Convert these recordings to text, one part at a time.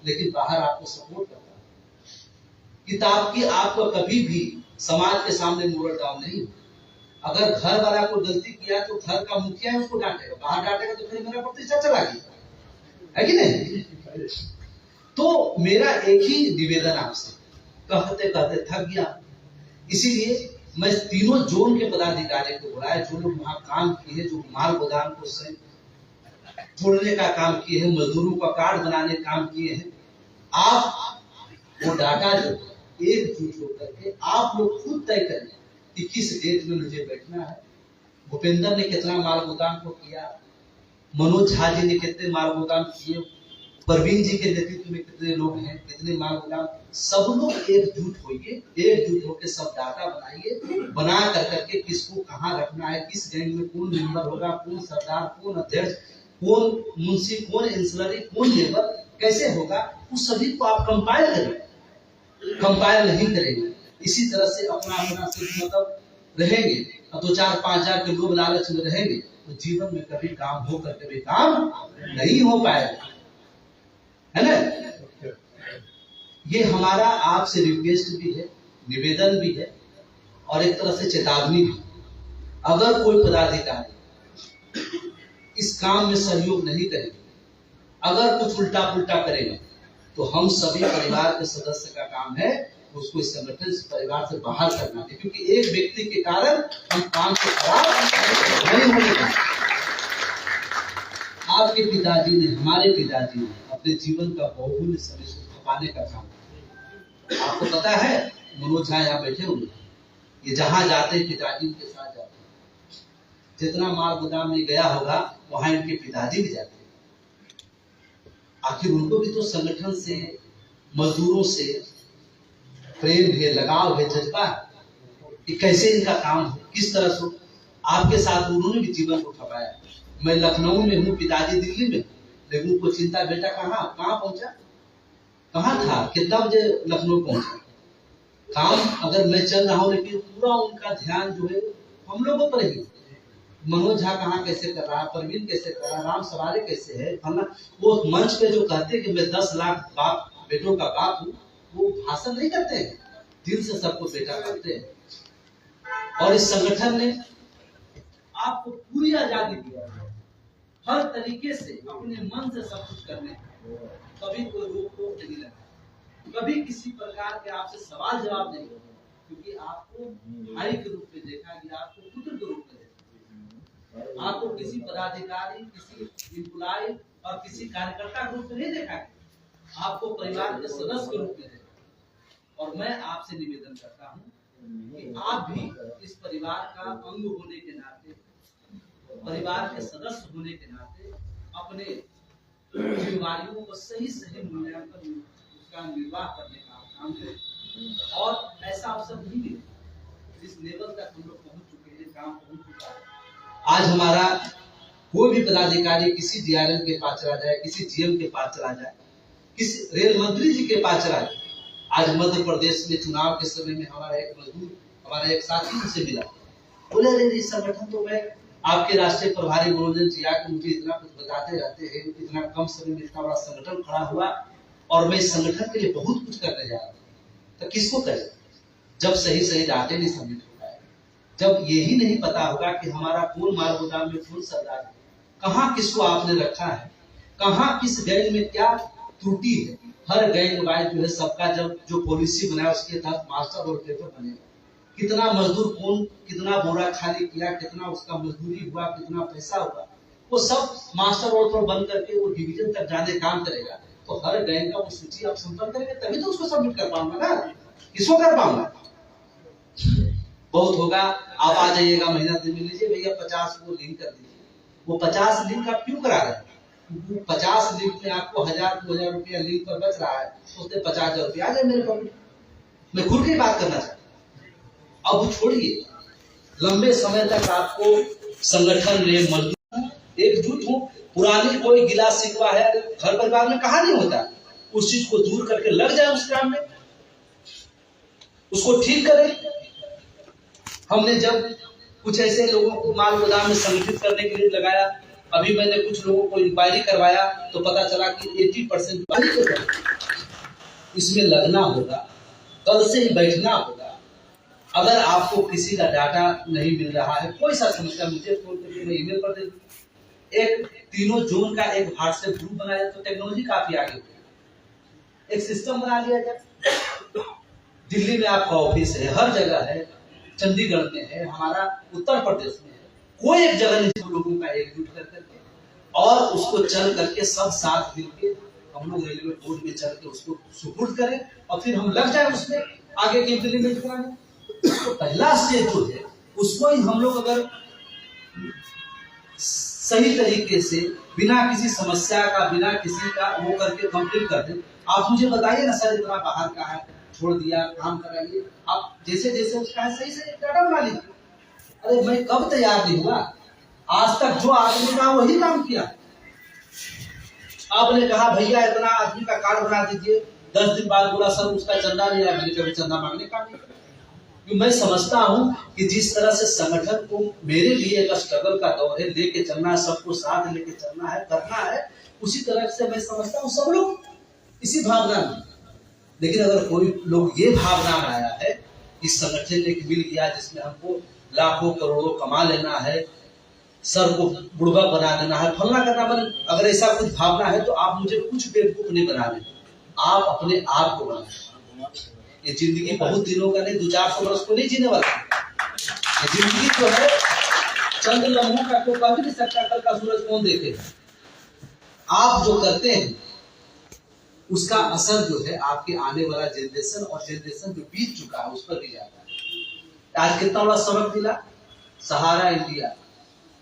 लेकिन बाहर आपको सपोर्ट करता है। किताब की आपको कभी भी समाज के सामने मोरल डाउन नहीं हो। अगर घर वाला को गलती किया तो घर का मुखिया है उसको डांटेगा, बाहर डांटेगा तो फिर मेरा प्रतिष्ठा चला गया, है कि नहीं? तो मेरा एक ही निवेदन आपसे, कहते कहते थक गया, इसीलिए मैं तीनों जोन के पदाधिकारी को बुलाया, जो लोग वहां काम किए, जो माल गोदाम को जोड़ने का काम किए हैं, मजदूरों का कार्ड बनाने का काम किए हैं। आप वो डाटा जो एकजुट होकर के आप लोग खुद तय करें कि किस डेट में मुझे बैठना है। भूपेंद्र ने कितना माल गोदाम को किया, मनोज झा जी ने कितने माल गोदाम किए, परवीन जी के नेतृत्व में कितने लोग हैं, कितने माल गोदाम, सब लोग एकजुट होइए, एकजुट होकर सब डाटा बनाइए, बना कर करके किसको कहाँ रखना है, किस गैंग में कौन मेंबर होगा, कौन सरदार, कौन अध्यक्ष, कौन मुंशी, कौन इंसलरी, कौन लेबर, कैसे होगा, उस सभी को आप कंपाइल करें। कंपाइल नहीं करेंगे, इसी तरह से अपना अपना से मतलब रहेंगे, 2-4-5 हजार के लोग लालच में रहेंगे तो जीवन में कभी काम हो करके भी काम नहीं हो पाएगा, है ना? ये हमारा आपसे रिक्वेस्ट भी है, निवेदन भी है और एक तरह से चेतावनी भी। अगर कोई पदाधिकारी इस काम में सहयोग नहीं करेगा, अगर कुछ उल्टा पुल्टा करेगा, तो हम सभी परिवार के सदस्य का काम है उसको इस संगठन से, परिवार से बाहर करना है, क्योंकि एक व्यक्ति के कारण हम काम को खराब नहीं होने देंगे। आपके पिताजी ने, हमारे पिताजी ने अपने जीवन का बहुमूल्य समय खपाने का काम किया। आपको पता है, मनोज झा यहाँ बैठे हुए, ये जहां जाते पिताजी के साथ जाते, जितना माल गोदाम में गया होगा वहां इनके पिताजी भी जाते। आखिर उनको भी तो संगठन से, मजदूरों से प्रेम है, लगाव है, जज्बा है कि कैसे इनका काम हो, किस तरह से। आपके साथ उन्होंने भी जीवन को खपाया। मैं लखनऊ में हूँ, पिताजी दिल्ली में, लेकिन उनको चिंता, बेटा कहाँ पहुंचा, कहाँ था, कितना बजे लखनऊ पहुंचा। काम अगर मैं चल रहा हूँ, लेकिन पूरा उनका ध्यान जो है हम लोगों पर ही। मनोज झा कहाँ कैसे कर रहा है, परवीन कैसे कर रहा है, राम सवारे कैसे है, वो मंच पे जो कहते हैं कि मैं 10 लाख बाप बेटों का बाप हूँ, वो भाषण नहीं करते हैं, दिल से सबको बेटा करते हैं। और इस संगठन ने आपको पूरी आजादी दिया है, हर तरीके से अपने मन से सब कुछ करने, कभी कोई रोक टोक नहीं लगा, कभी किसी प्रकार के आपसे सवाल जवाब नहीं होगा, क्योंकि आपको भाई के रूप में देखा गया, आपको पुत्र के रूप में देखा, आपको किसी पदाधिकारी, किसी एम्प्लॉय और किसी कार्यकर्ता के रूप में नहीं देखा गया, आपको परिवार के सदस्य के रूप में देखा। और मैं आपसे निवेदन करता हूँ कि आप भी इस परिवार का अंग होने के नाते, परिवार के सदस्य होने के नाते अपने जिम्मेदारियों को सही मूल्यांकन, उसका निर्वाह करने का काम करें। और ऐसा अवसर नहीं मिले जिस लेवल तक हम लोग पहुंच चुके हैं, काम पहुंच चुका है। आज हमारा कोई भी पदाधिकारी किसी डीआरएम के पास चला जाए, किसी जीएम के पास चला जाए, किसी रेल मंत्री जी के पास चला जाए। आज मध्य प्रदेश में चुनाव के समय में हमारा एक मजदूर, हमारा एक साथी मुझसे मिला, बोले अरे इस संगठन तो मैं आपके राष्ट्रीय प्रभारी मनोरंजन जी आके मुझे इतना कुछ बताते रहते हैं, इतना कम समय में इतना बड़ा संगठन खड़ा हुआ और मैं इस संगठन के लिए बहुत कुछ करने जा रहा हूँ। तो किसको कहे जब सही डाटे नहीं सबमिट हो पाए, जब यही नहीं पता होगा कि हमारा कौन माल गोदाम में कौन सरदार है, कहाँ किसको आपने रखा है, कहाँ किस गैंग में क्या त्रुटि है। हर गैंग वाइज जो है सबका जब जो पॉलिसी बनाया उसके तहत मास्टर रोल पेपर बनेगा, कितना मजदूर कौन कितना बोरा खाली किया, कितना उसका मजदूरी हुआ, कितना पैसा हुआ, वो सब मास्टर रोल पर बन करके वो डिवीजन तक जाने काम करेगा। तो हर गैंग का वो सूची आप संपर्क करेंगे तभी तो उसको सबमिट कर पाऊंगा ना, किसको कर पाऊंगा। बहुत होगा आप आ जाइएगा, महीना दिन में लीजिए भैया 50 को लिंक कर दीजिए। वो 50 लिंक आप क्यों करा रहे हैं? 50 लिंक में आपको 1000-2000 रुपया लिंक पर बच रहा है, उससे 50,000 रुपया आ जाए मेरे पॉकेट। मैं खुल के बात करना चाहता हूँ। अब छोड़िए, लंबे समय तक आपको संगठन में मजदूर एकजुट हो, पुरानी कोई गिला शिकवा है घर परिवार में कहा नहीं होता, उस चीज को दूर करके लग जाए उस काम में, उसको ठीक करें। हमने जब कुछ ऐसे लोगों को माल गोदाम में संगठित करने के लिए लगाया, अभी मैंने कुछ लोगों को इंक्वायरी करवाया तो पता चला कि 80% इसमें लगना होगा, कल से ही बैठना होगा। अगर आपको किसी का डाटा नहीं मिल रहा है, कोई सा समस्या, मुझे फोन करके मैं ईमेल कर दे। एक तीनों जोन का एक व्हाट्सएप ग्रुप बनाया तो टेक्नोलॉजी काफी आगे हो गई। एक सिस्टम बना लिया जाए। दिल्ली में आपका ऑफिस है, हर जगह है, चंडीगढ़ में है, हमारा उत्तर प्रदेश में है, कोई एक जगह नहीं, लोगों का एकजुट कर करके और उसको चल करके सब साथ मिलकर हम लोग रेलवे बोर्ड में चल के उसको सुपुर्द करें और फिर हम लग जाए उसमें आगे की इम्प्लीमेंट कराने। तो पहला स्टेज जो है उसको ही हम लोग अगर सही तरीके से बिना किसी समस्या का, बिना किसी का वो करके कंप्लीट कर दें। आप मुझे बताइए ना सर, इतना बाहर का है, छोड़ दिया, काम कराइए, आप जैसे जैसे उसका है सही से डाटा बना लीजिए। अरे मैं कब तैयार नहीं हुआ, आज तक जो आदमी का वही काम किया। आपने कहा भैया इतना आदमी का कार्ड बना दीजिए, 10 दिन बाद बोला सर उसका चंदा नहीं आया। मैंने कभी चंदा मांगने का नहीं। मैं समझता हूं कि जिस तरह से संगठन को मेरे लिए एक स्ट्रगल का दौर है, लेके चलना है, सबको साथ लेके चलना है, करना है, उसी तरह से मैं समझता हूं सब लोग इसी भावना में। लेकिन अगर कोई लोग ये भावना में आया है कि संगठन एक मिल गया जिसमें हमको लाखों करोड़ों कमा लेना है, सर को बुढ़वा बना देना है, फलना करना, मतलब अगर ऐसा कुछ भावना है तो आप मुझे कुछ बेवकूफ नहीं बना रहे, आप अपने आप को बना। ये जिंदगी बहुत दिनों का नहीं, 200-400 वर्ष को नहीं जीने वाला। ये जिंदगी जो है चंद लम्हों का, तो कभी नहीं सकता कल का सूरज कौन देखे। आप जो करते हैं उसका असर जो है आपके आने वाला जनरेशन और जनरेशन जो बीत चुका है उस पर भी जाता है। आज कितना बड़ा सबक मिला, सहारा इंडिया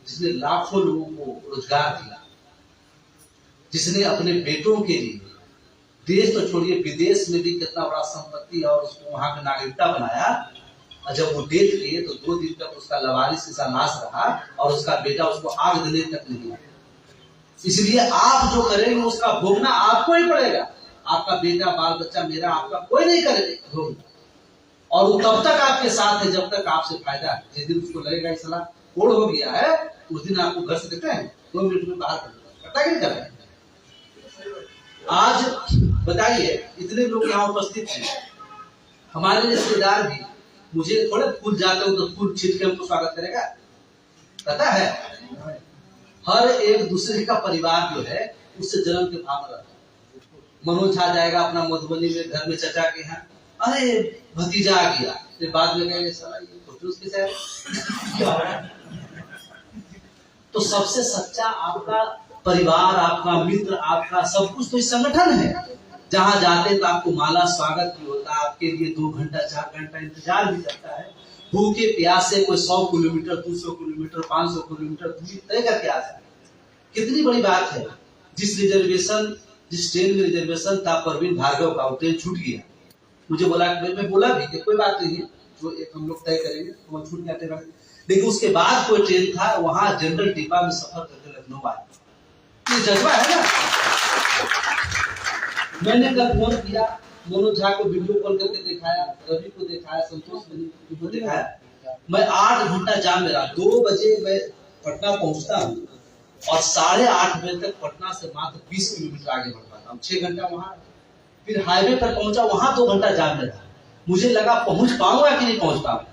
जिसने लाखों लोगों को रोजगार दिया, जिसने अपने बेटों के लिए देश तो छोड़िए विदेश में भी कितना बड़ा संपत्ति और उसको वहां का नागरिकता बनाया, और जब वो डेथ किए तो 2 दिन तक उसका लवारिस सा लाश रहा और उसका बेटा उसको आग देने तक नहीं आया। इसलिए आप जो करेंगे उसका भोगना आपको ही पड़ेगा। आपका बेटा, बाल बच्चा, मेरा, आपका कोई नहीं करेगा भोगना, और वो तब तक आपके साथ है जब तक आपसे फायदा है। जिस दिन उसको लगेगा इस सलाह कोड हो गया है, उस दिन आपको घर से देते हैं 2 मिनट में बाहर करता नहीं कर रहे। आज बताइए इतने लोग यहाँ उपस्थित हैं, हमारे रिश्तेदार भी, मुझे थोड़े फूल जाते हो तो फूल छीट के हमको स्वागत करेगा, पता है। हर एक दूसरे का परिवार जो है उससे जन्म के भाव रहता है। मनोज आ जाएगा अपना मधुबनी में घर में चचा के यहाँ, अरे भतीजा आ गया, फिर बाद में कहेंगे साला ये फोटो उसके साथ। तो सबसे सच्चा आपका परिवार, आपका मित्र, आपका सब कुछ तो इस संगठन है। जहां जाते तो आपको माला स्वागत भी होता है, आपके लिए 2 घंटा 4 घंटा इंतजार भी करता है। भूखे प्यासे कोई 100 किलोमीटर, 200 किलोमीटर, 500 किलोमीटर दूरी तय करके आ जाए, कितनी बड़ी बात है। जिस ट्रेन में रिजर्वेशन था परवीन भार्गव का, वो ट्रेन छूट गया। मुझे बोला, मैं बोला भी कि कोई बात नहीं है, जो एक हम लोग तय करेंगे, तो वो छूट जाते रहे। लेकिन उसके बाद कोई ट्रेन था, वहां जनरल डिब्बा में सफर करके लखनऊ आया। ये जज्बा है ना। मैंने कल फोन किया, मनोज झा को वीडियो कॉल करके दिखाया, रवि को दिखाया, संतोष को दिखाया। मैं 8 घंटा जाम में रहा। 2 बजे मैं पटना पहुंचता हूँ और 8:30 बजे तक पटना से मात्र 20 किलोमीटर आगे बढ़ पाता हूँ। 6 घंटा वहां, फिर हाईवे पर पहुंचा, वहां 2 घंटा जाम में रहा। मुझे लगा पहुंच पाऊंगा कि नहीं पहुंच पाऊंगा।